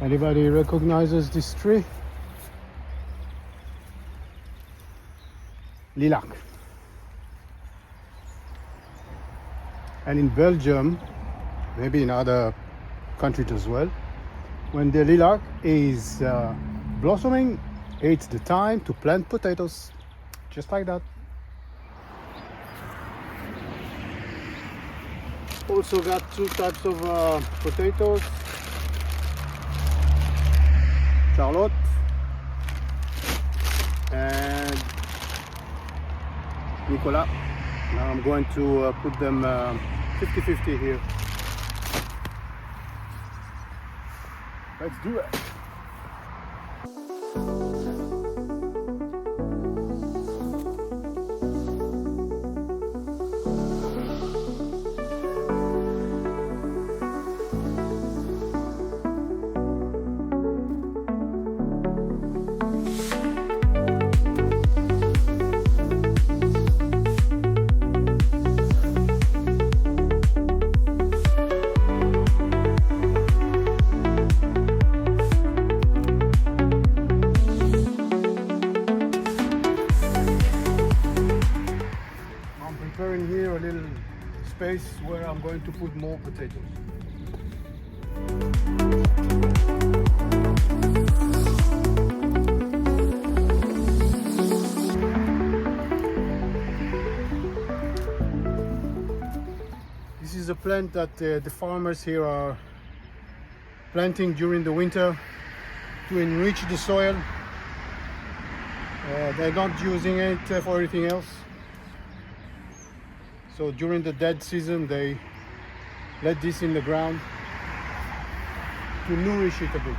Anybody recognizes this tree? Lilac. And in Belgium, maybe in other countries as well, when the lilac is blossoming, it's the time to plant potatoes, just like that. Also got two types of potatoes, Charlotte and Nicolas. Now I'm going to put them 50-50 here. Let's do it. Preparing here a little space where I'm going to put more potatoes. This is a plant that the farmers here are planting during the winter to enrich the soil. They're not using it for anything else. So during the dead season, they let this in the ground to nourish it a bit.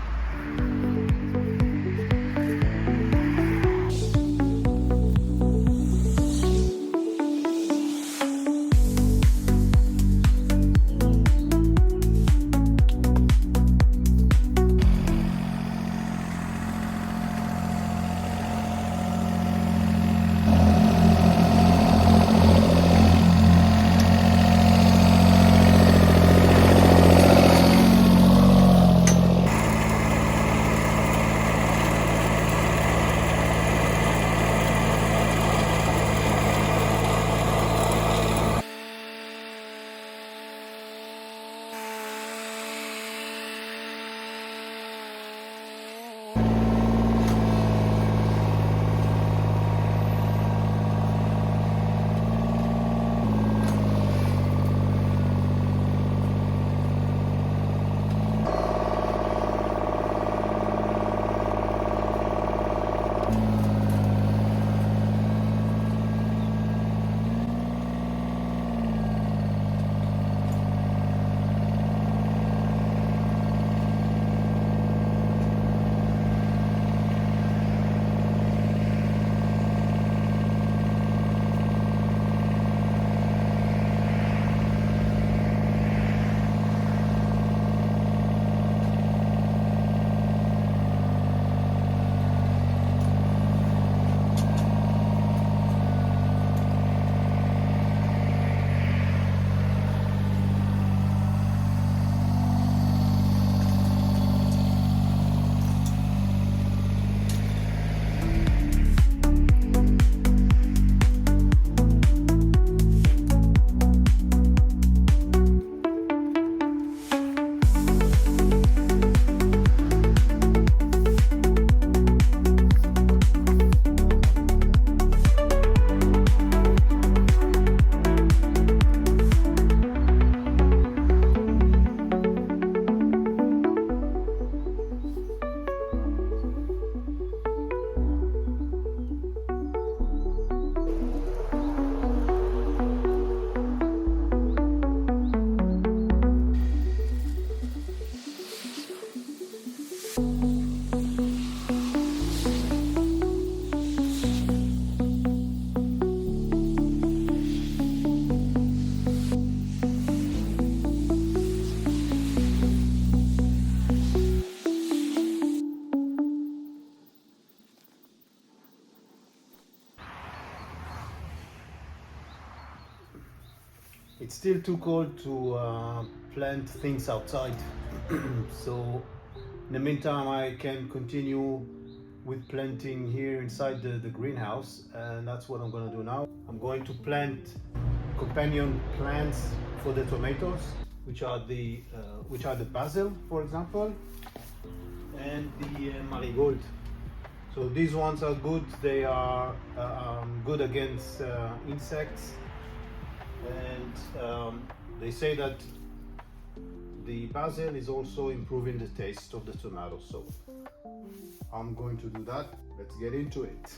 It's still too cold to plant things outside, so In the meantime, I can continue with planting here inside the greenhouse, and that's what I'm going to do now. I'm going to plant companion plants for the tomatoes, which are the basil, for example, and the marigold. So these ones are good. They are good against insects, and they say that the basil is also improving the taste of the tomato. So I'm going to do that. Let's get into it.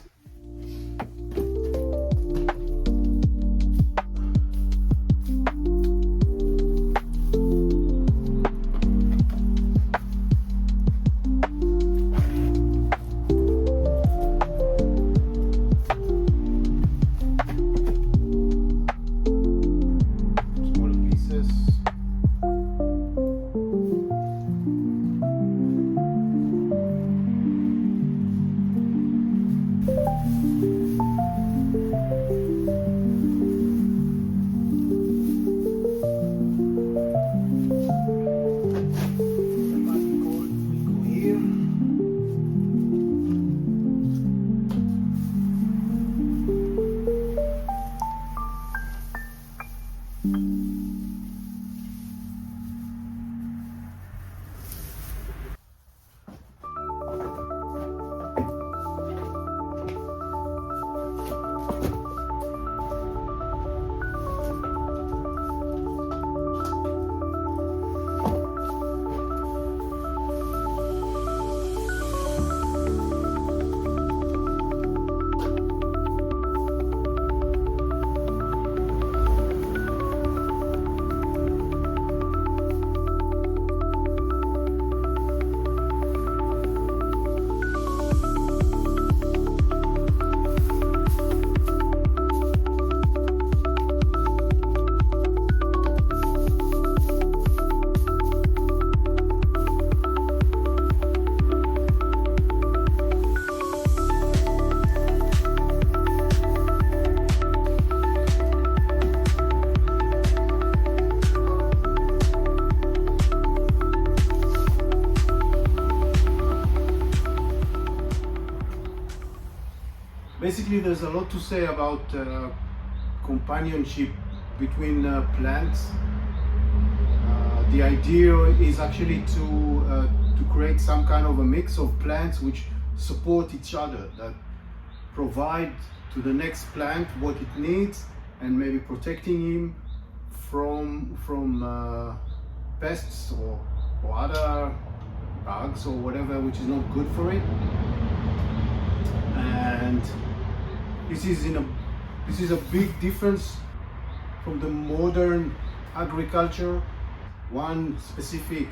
Basically, there's a lot to say about companionship between plants. The idea is actually to create some kind of a mix of plants which support each other, that provide to the next plant what it needs, and maybe protecting him from pests or other bugs or whatever which is not good for it. And this is a big difference from the modern agriculture. One specific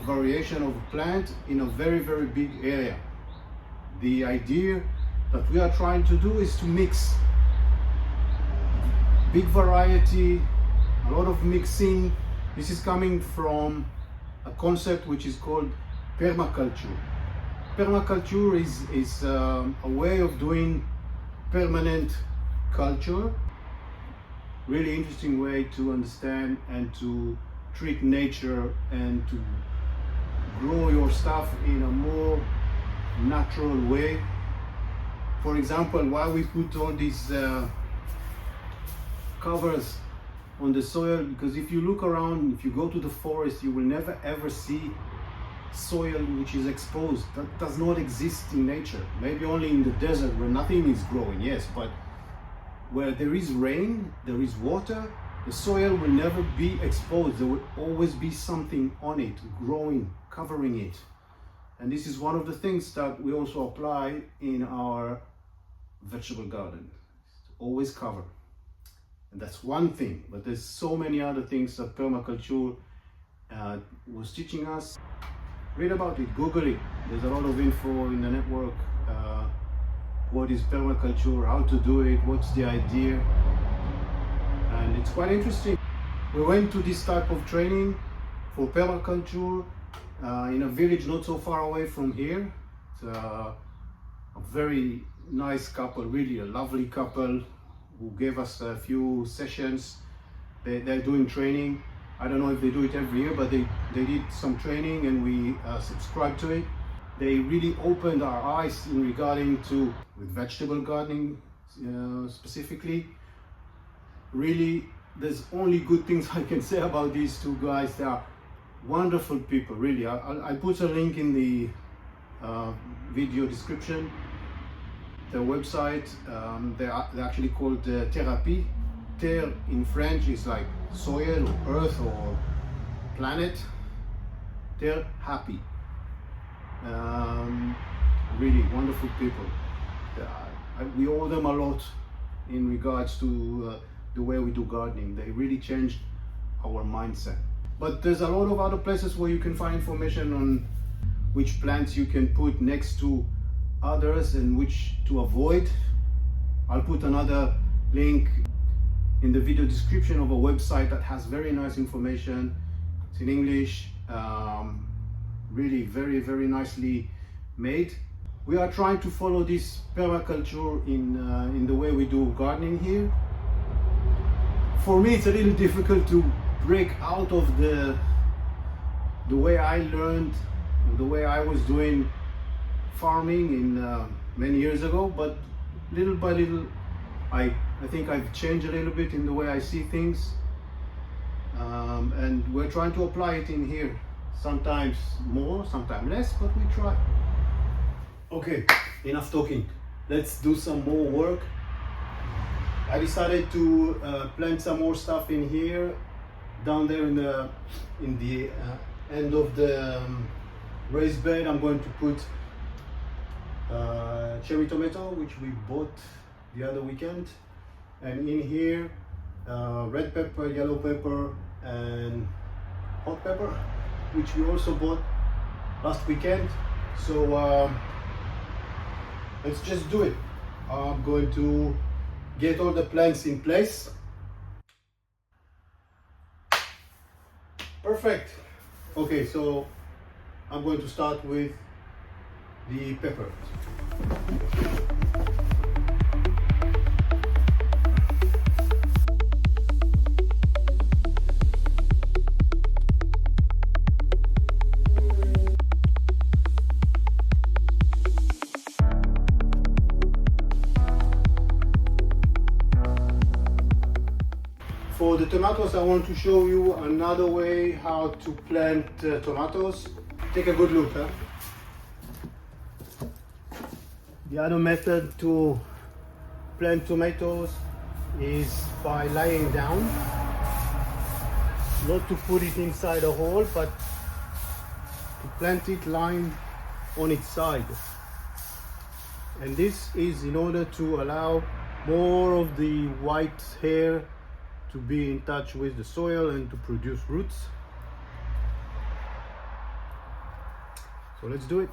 variation of a plant in a very, very big area. The idea that we are trying to do is to mix big variety, a lot of mixing. This is coming from a concept which is called permaculture. Permaculture is a way of doing permanent culture. Really interesting way to understand and to treat nature and to grow your stuff in a more natural way. For example, why we put all these covers on the soil, because if you look around, if you go to the forest, you will never ever see soil which is exposed. That does not exist in nature. Maybe only in the desert where nothing is growing, yes, but where there is rain, there is water, the soil will never be exposed. There will always be something on it, growing, covering it. And this is one of the things that we also apply in our vegetable garden. Always cover. And that's one thing, but there's so many other things that permaculture was teaching us. Read about it, Google it. There's a lot of info in the network. What is permaculture, how to do it, what's the idea. And it's quite interesting. We went to this type of training for permaculture in a village not so far away from here. It's a very nice couple, really a lovely couple who gave us a few sessions. They're doing training. I don't know if they do it every year, but they did some training and we subscribed to it. They really opened our eyes in regarding to with vegetable gardening specifically. Really, there's only good things I can say about these two guys. They are wonderful people, really. I put a link in the video description. Their website, they're actually called Terre Happy. Terre in French is like soil or earth or planet. Terre Happy. Really wonderful people. We owe them a lot in regards to the way we do gardening. They really changed our mindset. But there's a lot of other places where you can find information on which plants you can put next to others and which to avoid. I'll put another link in the video description of a website that has very nice information. It's in English, really very nicely made. We are trying to follow this permaculture in the way we do gardening here. For me, it's a little difficult to break out of the way I learned, the way I was doing farming in many years ago, but little by little I think I've changed a little bit in the way I see things, and we're trying to apply it in here, sometimes more, sometimes less, but we try. Okay, enough talking, let's do some more work. I decided to plant some more stuff in here, down there in the end of the raised bed. I'm going to put cherry tomato, which we bought the other weekend, and in here red pepper, yellow pepper, and hot pepper, which we also bought last weekend. So let's just do it. I'm going to get all the plants in place. Perfect. Okay, so I'm going to start with the pepper. For the tomatoes, I want to show you another way how to plant tomatoes. Take a good look. The other method to plant tomatoes is by lying down. Not to put it inside a hole, but to plant it lying on its side. And this is in order to allow more of the white hair to be in touch with the soil and to produce roots. So let's do it.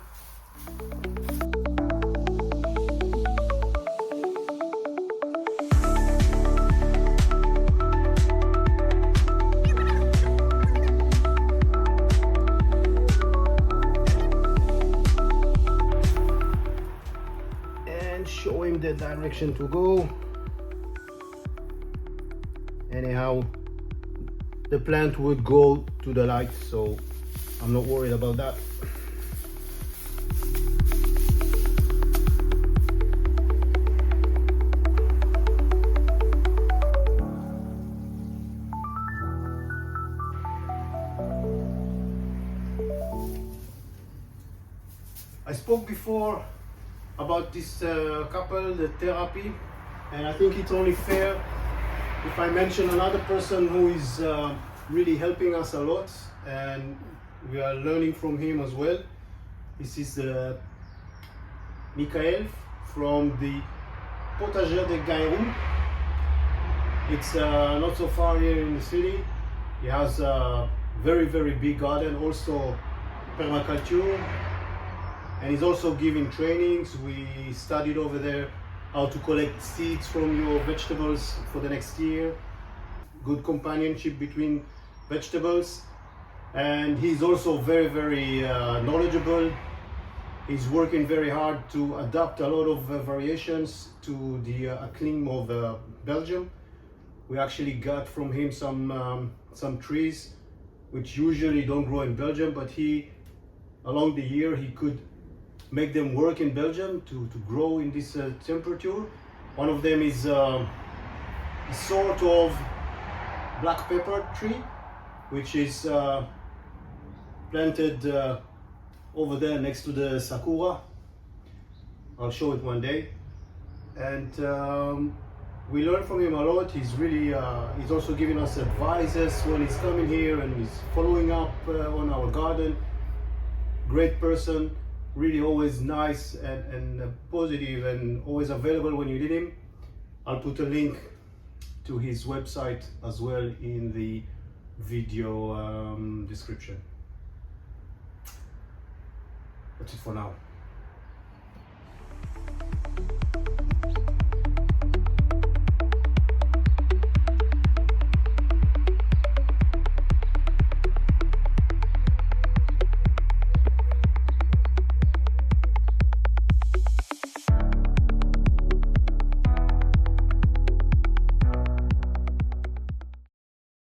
And show him the direction to go. Anyhow, the plant would go to the light, so I'm not worried about that. I spoke before about this couple, the Terre Happy, and I think it's only fair if I mention another person who is really helping us a lot, and we are learning from him as well. This is Michael from the Potager du Gailleroux. It's not so far here in the city. He has a very big garden, also Permaculture, and he's also giving trainings. We studied over there how to collect seeds from your vegetables for the next year. Good companionship between vegetables, and he's also very knowledgeable. He's working very hard to adapt a lot of variations to the climate of Belgium. We actually got from him some trees which usually don't grow in Belgium, but he, along the year, he could make them work in Belgium to grow in this temperature. One of them is a sort of black pepper tree, which is planted over there next to the sakura. I'll show it one day. And we learned from him a lot. He's really, he's also giving us advices when he's coming here, and he's following up on our garden. Great person, really always nice and positive, and always available when you need him. I'll put a link to his website as well in the video description. That's it for now.